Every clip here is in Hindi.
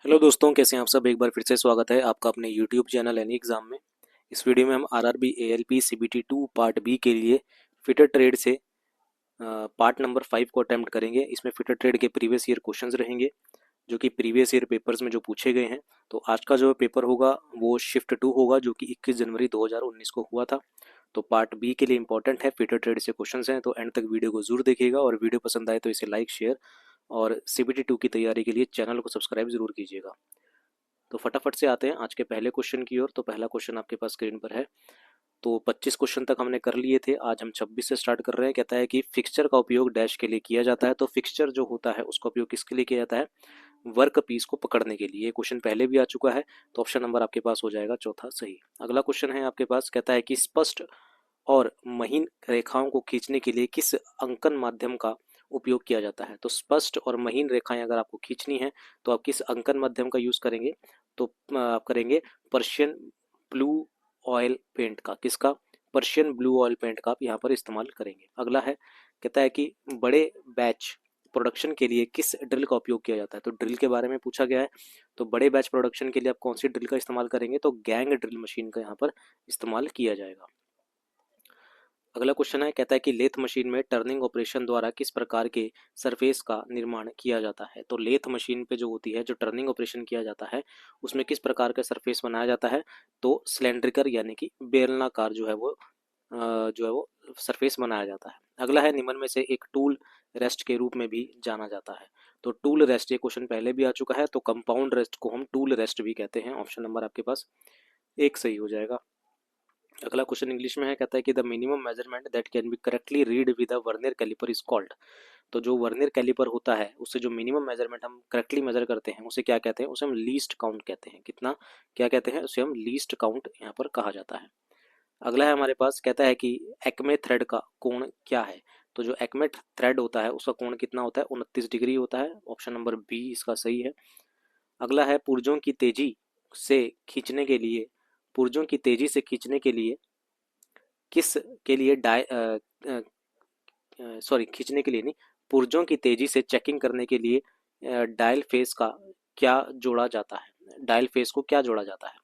हेलो दोस्तों, कैसे हैं आप सब। एक बार फिर से स्वागत है आपका अपने यूट्यूब चैनल एनी एग्जाम में। इस वीडियो में हम RRB ALP CBT 2 part B के लिए फिटर ट्रेड से पार्ट नंबर 5 को अटेम्प्ट करेंगे। इसमें फिटर ट्रेड के प्रीवियस ईयर क्वेश्चंस रहेंगे जो कि प्रीवियस ईयर पेपर्स में जो पूछे गए हैं। तो आज का जो पेपर होगा वो शिफ्ट 2 होगा, जो कि 21 जनवरी 2019 को हुआ था। तो पार्ट बी के लिए इंपॉर्टेंट है, फिटर ट्रेड से क्वेश्चंस हैं, तो एंड तक वीडियो को जरूर देखिएगा। और वीडियो पसंद आए तो इसे लाइक, शेयर और सीबीटी 2 की तैयारी के लिए चैनल को सब्सक्राइब जरूर कीजिएगा। तो फटाफट से आते हैं आज के पहले क्वेश्चन की ओर। तो पहला क्वेश्चन आपके पास स्क्रीन पर है। तो 25 क्वेश्चन तक हमने कर लिए थे, आज हम 26 से स्टार्ट कर रहे हैं। कहता है कि फिक्सचर का उपयोग डैश के लिए किया जाता है। तो फिक्सचर जो होता है उसका उपयोग किसके लिए किया जाता है? वर्क पीस को पकड़ने के लिए। ये क्वेश्चन पहले भी आ चुका है, तो ऑप्शन नंबर आपके पास हो जाएगा चौथा सही। अगला क्वेश्चन है आपके पास, कहता है कि स्पष्ट और महीन रेखाओं को खींचने के लिए किस अंकन माध्यम का उपयोग किया जाता है? तो स्पष्ट और महीन रेखाएं अगर आपको खींचनी है तो आप किस अंकन माध्यम का यूज करेंगे? तो आप करेंगे पर्शियन ब्लू ऑयल पेंट का। किसका? पर्शियन ब्लू ऑयल पेंट का आप यहाँ पर इस्तेमाल करेंगे। अगला है, कहता है कि बड़े बैच प्रोडक्शन के लिए किस ड्रिल का उपयोग किया जाता है? तो ड्रिल के बारे में पूछा गया है। तो बड़े बैच प्रोडक्शन के लिए आप कौन सी ड्रिल का इस्तेमाल करेंगे? तो गैंग ड्रिल मशीन का यहाँ पर इस्तेमाल किया जाएगा। अगला क्वेश्चन है, कहता है कि लेथ मशीन में टर्निंग ऑपरेशन द्वारा किस प्रकार के सरफेस का निर्माण किया जाता है? तो लेथ मशीन पे जो होती है, जो टर्निंग ऑपरेशन किया जाता है, उसमें किस प्रकार का सरफेस बनाया जाता है? तो सिलेंड्रिकल यानी कि बेलनाकार जो है वो सरफेस बनाया जाता है। अगला है, निम्न में से एक टूल रेस्ट के रूप में भी जाना जाता है। तो टूल रेस्ट, ये क्वेश्चन पहले भी आ चुका है। तो कंपाउंड रेस्ट को हम टूल रेस्ट भी कहते हैं। ऑप्शन नंबर आपके पास एक सही हो जाएगा। अगला क्वेश्चन इंग्लिश में है, कहता है कि the minimum measurement that can be correctly read with a vernier caliper is called. तो जो वर्नियर कैलिपर होता है उससे जो मिनिमम मेजरमेंट हम करेक्टली मेजर करते हैं उसे क्या कहते हैं? उसे हम लीस्ट काउंट कहते हैं। कितना क्या कहते हैं? उसे हम लीस्ट काउंट यहाँ पर कहा जाता है। अगला है हमारे पास, कहता है कि एक्मे थ्रेड का कोण क्या है? तो जो एक्मे थ्रेड होता है उसका कोण कितना होता है? 29 डिग्री होता है। ऑप्शन नंबर बी इसका सही है। अगला है, पुर्जों की तेजी से खींचने के लिए पुर्जों की तेजी से खींचने के लिए किस के लिए सॉरी खींचने के लिए नहीं, पुर्जों की तेजी से चेकिंग करने के लिए डायल फेस का क्या जोड़ा जाता है? डायल फेस को क्या जोड़ा जाता है?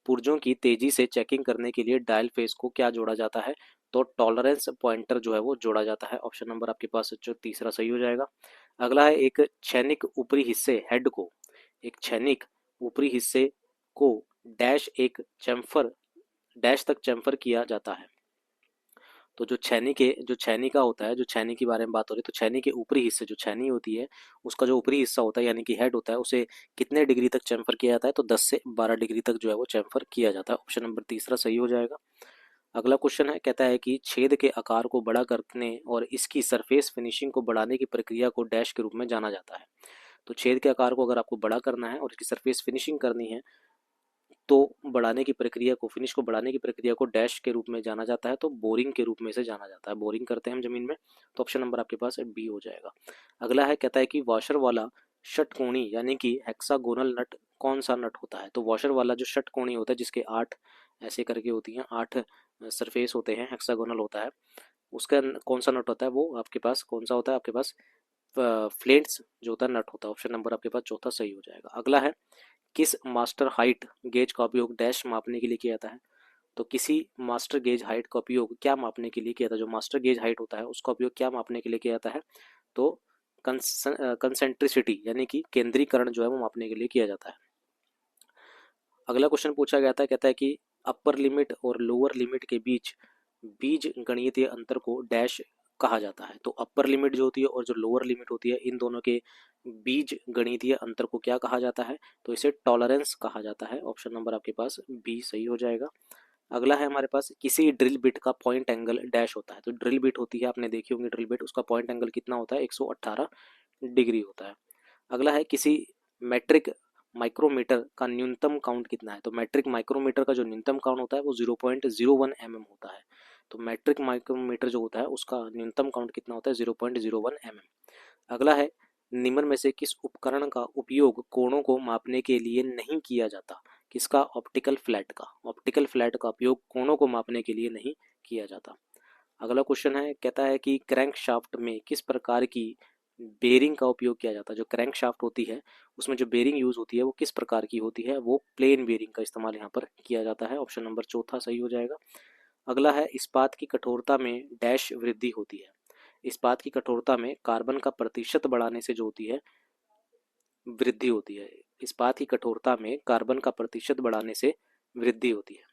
पुर्जों की तेजी से चेकिंग करने के लिए डायल फेस को क्या जोड़ा जाता है? तो टॉलरेंस पॉइंटर जो है वो जोड़ा जाता है। ऑप्शन नंबर आपके पास जो तीसरा सही हो जाएगा। अगला है, एक छैनिक ऊपरी हिस्से को डैश तक चैम्फर किया जाता है। तो जो छैनी का होता है, जो छैनी के बारे में बात हो रही है, तो छैनी के ऊपरी हिस्से, जो छैनी होती है उसका जो ऊपरी हिस्सा होता है यानी कि हेड होता है, उसे कितने डिग्री तक चैम्फर किया जाता है? तो 10 से 12 डिग्री तक जो है वो चैम्फर किया जाता है। ऑप्शन नंबर तीसरा सही हो जाएगा। अगला क्वेश्चन है, कहता है कि छेद के आकार को बड़ा करने और इसकी सरफेस फिनिशिंग को बढ़ाने की प्रक्रिया को डैश के रूप में जाना जाता है। तो छेद के आकार को अगर आपको बड़ा करना है और इसकी सरफेस फिनिशिंग करनी है तो फिनिश को बढ़ाने की प्रक्रिया को डैश के रूप में जाना जाता है। तो बोरिंग के रूप में से जाना जाता है। बोरिंग करते हैं हम जमीन में। तो ऑप्शन नंबर आपके पास बी हो जाएगा। अगला है, कहता है कि वॉशर वाला षटकोणी यानी कि हेक्सागोनल नट कौन सा नट होता है? तो वॉशर वाला जो षटकोणी होता है, जिसके 8 ऐसे करके होती हैं, 8 सरफेस होते हैं, हेक्सागोनल होता है, उसका कौन सा नट होता है? वो आपके पास कौन सा होता है? आपके पास फ्लेट्स जो होता है नट होता है। ऑप्शन नंबर आपके पास चौथा सही हो जाएगा। अगला है, किस मास्टर हाइट गेज का उपयोग डैश मापने के लिए किया जाता है? तो किसी मास्टर गेज हाइट का उपयोग क्या मापने के लिए किया जाता है? जो मास्टर गेज हाइट होता है उसका उपयोग क्या मापने के लिए किया जाता है? तो कंसेंट्रिसिटी यानी कि केंद्रीकरण जो है वो मापने के लिए किया जाता है। अगला क्वेश्चन पूछा गया था, कहता है कि अपर लिमिट और लोअर लिमिट के बीच बीज गणितीय अंतर को डैश कहा जाता है। तो अपर लिमिट जो होती है और जो लोअर लिमिट होती है, इन दोनों के बीज गणितीय अंतर को क्या कहा जाता है? तो इसे टॉलरेंस कहा जाता है। ऑप्शन नंबर आपके पास बी सही हो जाएगा। अगला है हमारे पास, किसी ड्रिल बिट का पॉइंट एंगल डैश होता है। तो ड्रिल बिट होती है, आपने देखी होंगी ड्रिल बिट, उसका पॉइंट एंगल कितना होता है? 118 डिग्री होता है। अगला है, किसी मैट्रिक माइक्रोमीटर का न्यूनतम काउंट कितना है? तो मैट्रिक माइक्रोमीटर का जो न्यूनतम काउंट होता है वो 0.01 mm होता है। तो मैट्रिक माइक्रोमीटर जो होता है उसका न्यूनतम काउंट कितना होता है? 0.01 mm। अगला है, निम्न में से किस उपकरण का उपयोग कोणों को मापने के लिए नहीं किया जाता? किसका? ऑप्टिकल फ्लैट का। ऑप्टिकल फ्लैट का उपयोग कोणों को मापने के लिए नहीं किया जाता। अगला क्वेश्चन है, कहता है कि क्रैंक शाफ्ट में किस प्रकार की बेरिंग का उपयोग किया जाता है। जो क्रैंक शाफ्ट होती है उसमें जो बेरिंग यूज होती है वो किस प्रकार की होती है, वो प्लेन बेरिंग का इस्तेमाल यहाँ पर किया जाता है। ऑप्शन नंबर चौथा सही हो जाएगा। अगला है इस्पात की कठोरता में डैश वृद्धि होती है। इस्पात की कठोरता में कार्बन का प्रतिशत बढ़ाने से जो होती है वृद्धि होती है। इस्पात की कठोरता में कार्बन का प्रतिशत बढ़ाने से वृद्धि होती है।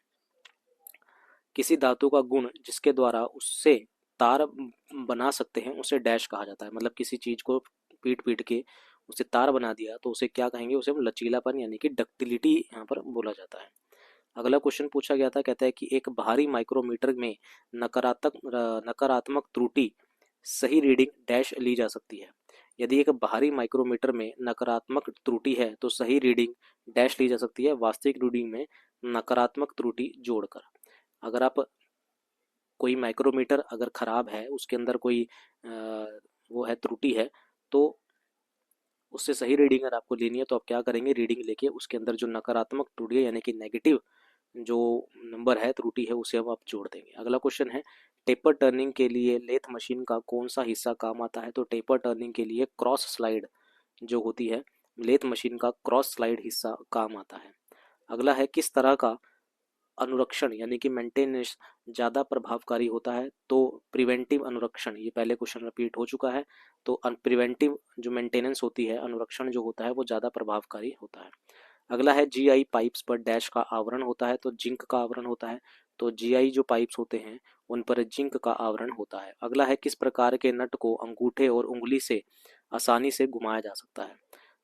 किसी धातु का गुण जिसके द्वारा उससे तार बना सकते हैं उसे डैश कहा जाता है। मतलब किसी चीज को पीट पीट के उसे तार बना दिया तो उसे क्या कहेंगे, उसे हम लचीलापन यानी कि डक्टिलिटी यहाँ पर बोला जाता है। अगला क्वेश्चन पूछा गया था, कहता है कि एक बाहरी माइक्रोमीटर में नकारात्मक त्रुटि सही रीडिंग डैश ली जा सकती है। यदि एक बाहरी माइक्रोमीटर में नकारात्मक त्रुटि है तो सही रीडिंग डैश ली जा सकती है वास्तविक रीडिंग में नकारात्मक त्रुटि जोड़कर। अगर आप कोई माइक्रोमीटर अगर खराब है, उसके अंदर कोई वो है त्रुटि है, तो उससे सही रीडिंग अगर आपको लेनी है तो आप क्या करेंगे, रीडिंग लेके उसके अंदर जो नकारात्मक त्रुटि है यानी कि नेगेटिव जो नंबर है त्रुटि है उसे हम आप जोड़ देंगे। अगला क्वेश्चन है टेपर टर्निंग के लिए लेथ मशीन का कौन सा हिस्सा काम आता है। तो टेपर टर्निंग के लिए क्रॉस स्लाइड जो होती है लेथ मशीन का क्रॉस स्लाइड हिस्सा काम आता है। अगला है किस तरह का अनुरक्षण यानी कि मेंटेनेंस ज़्यादा प्रभावकारी होता है। तो प्रिवेंटिव अनुरक्षण, ये पहले क्वेश्चन रिपीट हो चुका है। तो प्रिवेंटिव जो मेंटेनेंस होती है, अनुरक्षण जो होता है वो ज़्यादा प्रभावकारी होता है। अगला है जीआई पाइप्स पर डैश का आवरण होता है। तो जिंक का आवरण होता है। तो जीआई जो पाइप्स होते हैं उन पर जिंक का आवरण होता है। अगला है किस प्रकार के नट को अंगूठे और उंगली से आसानी से घुमाया जा सकता है।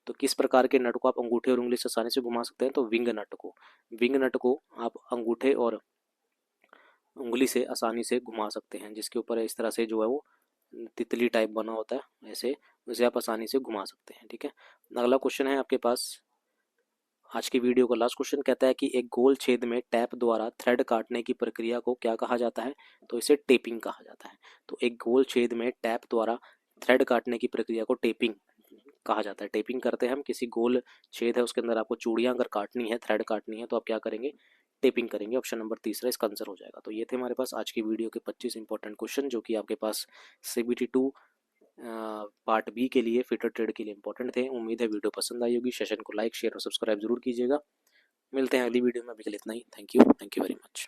तो किस प्रकार के नट को आप अंगूठे और उंगली से आसानी से घुमा सकते हैं। तो विंग नट को, विंग नट को आप अंगूठे और उंगली से आसानी से घुमा सकते हैं, जिसके ऊपर इस तरह से जो है वो तितली टाइप बना होता है, ऐसे उसे आप आसानी से घुमा सकते हैं। ठीक है। अगला क्वेश्चन है आपके पास आज की वीडियो का लास्ट क्वेश्चन, कहता है कि एक गोल छेद में टैप द्वारा थ्रेड काटने की प्रक्रिया को क्या कहा जाता है। तो इसे टेपिंग कहा जाता है। तो एक गोल छेद में टैप द्वारा थ्रेड काटने की प्रक्रिया को टेपिंग कहा जाता है। टेपिंग करते हैं हम, किसी गोल छेद है उसके अंदर आपको चूड़ियां अगर काटनी है, थ्रेड काटनी है, तो आप क्या करेंगे, टेपिंग करेंगे। ऑप्शन नंबर तीसरा इसका आंसर हो जाएगा। तो ये थे हमारे पास आज की वीडियो के 25 इंपॉर्टेंट क्वेश्चन जो कि आपके पास CBT 2 पार्ट बी के लिए फिटर ट्रेड के लिए इंपॉर्टेंट थे। उम्मीद है वीडियो पसंद आई होगी। सेशन को लाइक शेयर और सब्सक्राइब जरूर कीजिएगा। मिलते हैं अगली वीडियो में। अभी के लिए इतना ही। Thank you very much.